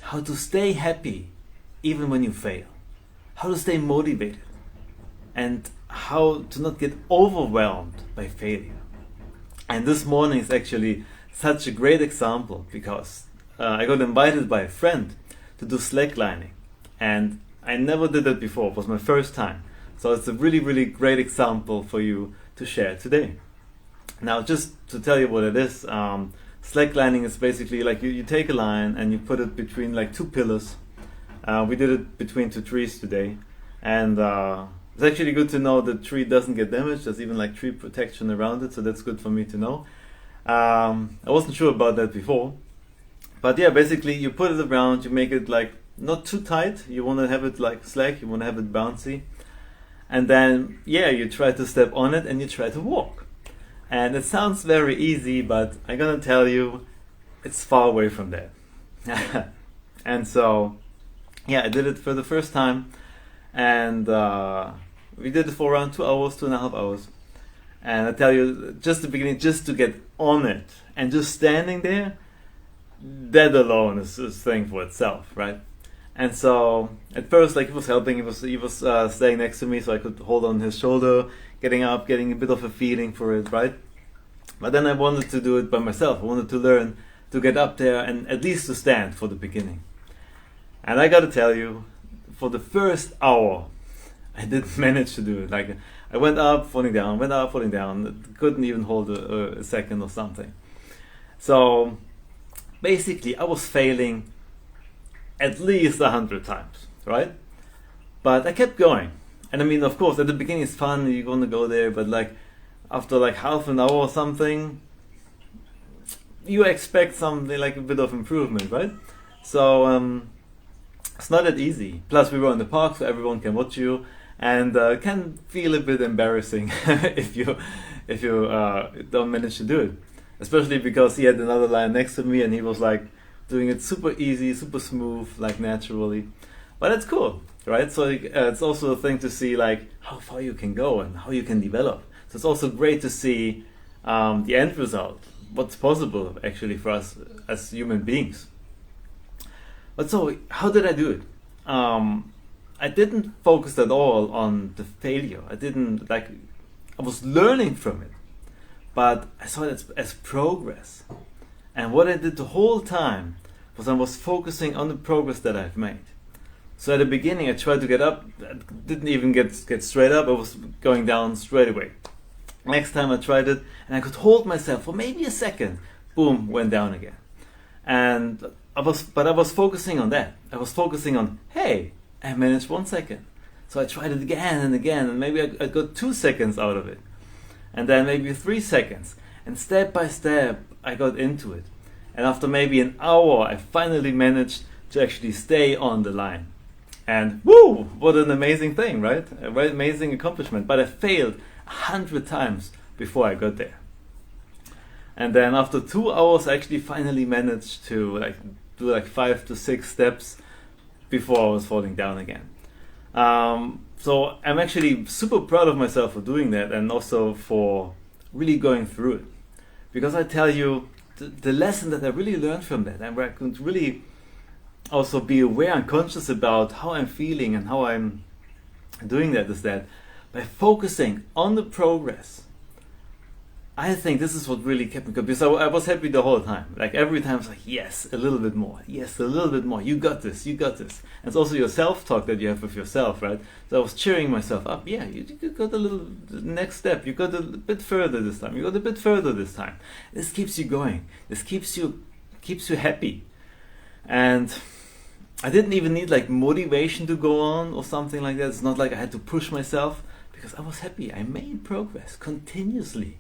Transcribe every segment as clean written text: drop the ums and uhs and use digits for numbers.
how to stay happy even when you fail, how to stay motivated, and how to not get overwhelmed by failure. And this morning is actually such a great example because I got invited by a friend to do slacklining, and I never did that before. It was my first time. So it's a really, really great example for you to share today. Now, just to tell you what it is, slacklining is basically like you take a line and you put it between like two pillars. We did it between two trees today, and it's actually good to know the tree doesn't get damaged. There's even like tree protection around it, so that's good for me to know. I wasn't sure about that before, but yeah, basically you put it around, you make it like not too tight. You want to have it like slack, you want to have it bouncy, and then yeah, you try to step on it and you try to walk. And it sounds very easy, but I'm gonna tell you, it's far away from that. And so, yeah, I did it for the first time, and we did it for around 2 hours, 2.5 hours. And I tell you, just the beginning, just to get on it, and just standing there, that alone is a thing for itself, right? And so, at first, like, he was helping, he was staying next to me, so I could hold on his shoulder, getting up, getting a bit of a feeling for it, right? But then I wanted to do it by myself. I wanted to learn to get up there and at least to stand for the beginning. And I gotta tell you, for the first hour, I didn't manage to do it. Like, I went up, falling down, went up, falling down, couldn't even hold a second or something. So, basically, I was failing at least 100 times, right? But I kept going. And I mean, of course, at the beginning it's fun, you're gonna go there, but like after like half an hour or something, you expect something like a bit of improvement, right? So it's not that easy. Plus, we were in the park, so everyone can watch you, and it can feel a bit embarrassing if you don't manage to do it. Especially because he had another line next to me, and he was like doing it super easy, super smooth, like naturally. But it's cool, right? So it's also a thing to see like how far you can go and how you can develop. So it's also great to see the end result, what's possible actually for us as human beings. But so how did I do it? I didn't focus at all on the failure. I was learning from it, but I saw it as progress. And what I did the whole time was I was focusing on the progress that I've made. So at the beginning I tried to get up, didn't even get straight up, I was going down straight away. Next time I tried it and I could hold myself for maybe a second, boom, went down again. And I was focusing on that. I was focusing on, hey, I managed 1 second. So I tried it again and again, and maybe I got 2 seconds out of it. And then maybe 3 seconds. And step by step I got into it. And after maybe an hour I finally managed to actually stay on the line. And woo, what an amazing thing, right? A very amazing accomplishment. But I failed 100 times before I got there. And then after 2 hours, I actually finally managed to do 5 to 6 steps before I was falling down again. So I'm actually super proud of myself for doing that, and also for really going through it. Because I tell you, the lesson that I really learned from that, and where I could really also be aware and conscious about how I'm feeling and how I'm doing that, is that by focusing on the progress, I think this is what really kept me going, because I was happy the whole time. Like every time I was like, yes, a little bit more, yes, a little bit more, you got this, you got this. And it's also your self-talk that you have with yourself, right? So I was cheering myself up, yeah, you got a little, the next step, you got a bit further this time, you got a bit further this time. This keeps you going, this keeps you happy. And I didn't even need like motivation to go on or something like that. It's not like I had to push myself, because I was happy. I made progress continuously,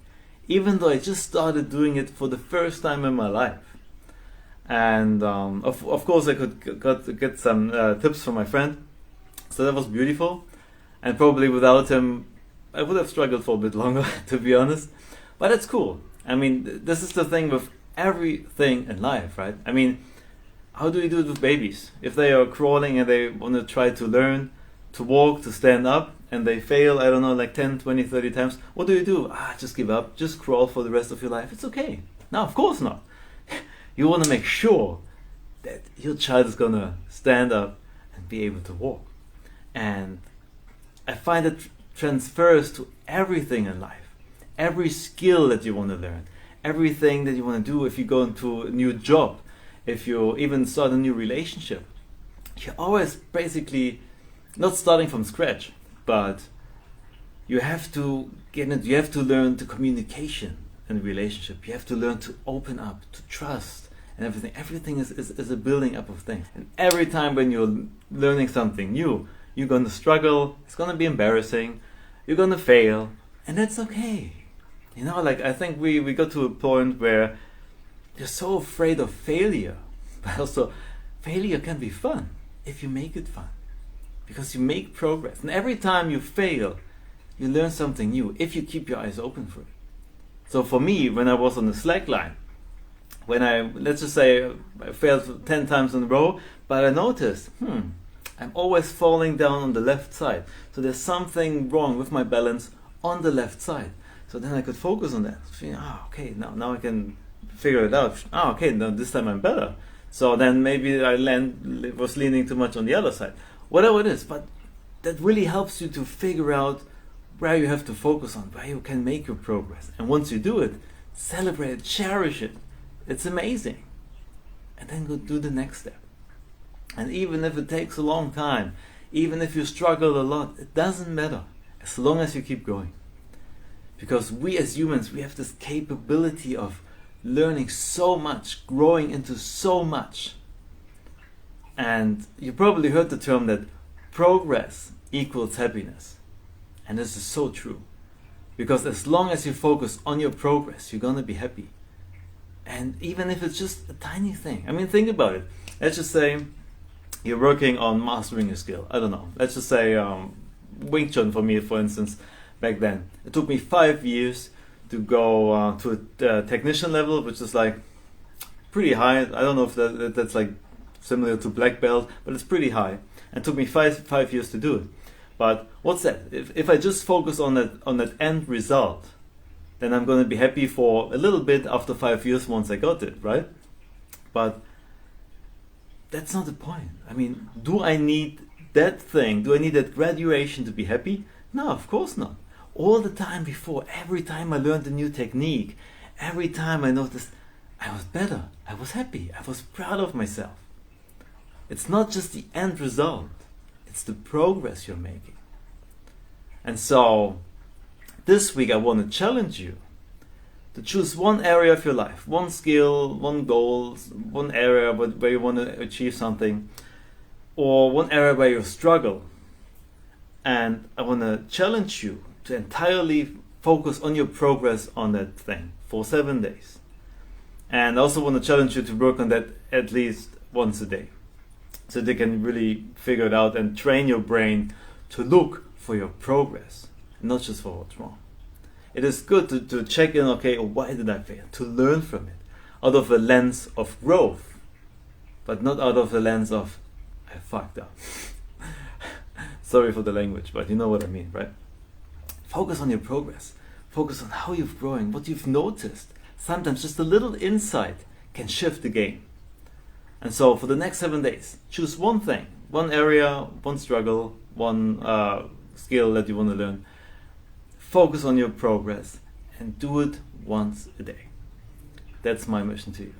even though I just started doing it for the first time in my life. And of course I could get some tips from my friend, so that was beautiful. And probably without him I would have struggled for a bit longer, to be honest. But it's cool. I mean, this is the thing with everything in life, right? I mean, how do you do it with babies? If they are crawling and they want to try to learn to walk, to stand up, and they fail, I don't know, like 10, 20, 30 times, what do? Just give up, just crawl for the rest of your life. It's okay. No, of course not. You want to make sure that your child is gonna stand up and be able to walk. And I find it transfers to everything in life. Every skill that you want to learn, everything that you want to do. If you go into a new job, if you even start a new relationship, you're always basically not starting from scratch, but you have to get it. You have to learn the communication in a relationship. You have to learn to open up, to trust, and everything. Everything is a building up of things. And every time when you're learning something new, you're going to struggle. It's going to be embarrassing. You're going to fail, and that's okay. You know, like I think we got to a point where you're so afraid of failure, but also failure can be fun if you make it fun, because you make progress. And every time you fail, you learn something new if you keep your eyes open for it. So for me, when I was on the slack line, when let's just say I failed 10 times in a row, but I noticed, I'm always falling down on the left side. So there's something wrong with my balance on the left side. So then I could focus on that. Okay, now I can figure it out. Okay, now this time I'm better. So then maybe I was leaning too much on the other side. Whatever it is, but that really helps you to figure out where you have to focus on, where you can make your progress. And once you do it, celebrate it, cherish it. It's amazing. And then go do the next step. And even if it takes a long time, even if you struggle a lot, it doesn't matter, as long as you keep going. Because we as humans, we have this capability of learning so much, growing into so much. And you probably heard the term that progress equals happiness. And this is so true. Because as long as you focus on your progress, you're going to be happy. And even if it's just a tiny thing. I mean, think about it. Let's just say you're working on mastering a skill. I don't know. Let's just say Wing Chun for me, for instance, back then. It took me 5 years to go to a technician level, which is like pretty high. I don't know if that's like similar to black belt, but it's pretty high. And it took me five years to do it. But what's that? If I just focus on that end result, then I'm going to be happy for a little bit after 5 years once I got it, right? But that's not the point. I mean, do I need that thing? Do I need that graduation to be happy? No, of course not. All the time before, every time I learned a new technique, every time I noticed I was better, I was happy, I was proud of myself. It's not just the end result, it's the progress you're making. And so, this week I want to challenge you to choose one area of your life, one skill, one goal, one area where you want to achieve something, or one area where you struggle. And I want to challenge you to entirely focus on your progress on that thing for 7 days. And I also want to challenge you to work on that at least once a day, so they can really figure it out and train your brain to look for your progress, not just for what's wrong. It is good to check in, okay, why did I fail? To learn from it, out of a lens of growth, but not out of the lens of, I fucked up. Sorry for the language, but you know what I mean, right? Focus on your progress. Focus on how you're growing, what you've noticed. Sometimes just a little insight can shift the game. And so for the next 7 days, choose one thing, one area, one struggle, one skill that you want to learn. Focus on your progress and do it once a day. That's my mission to you.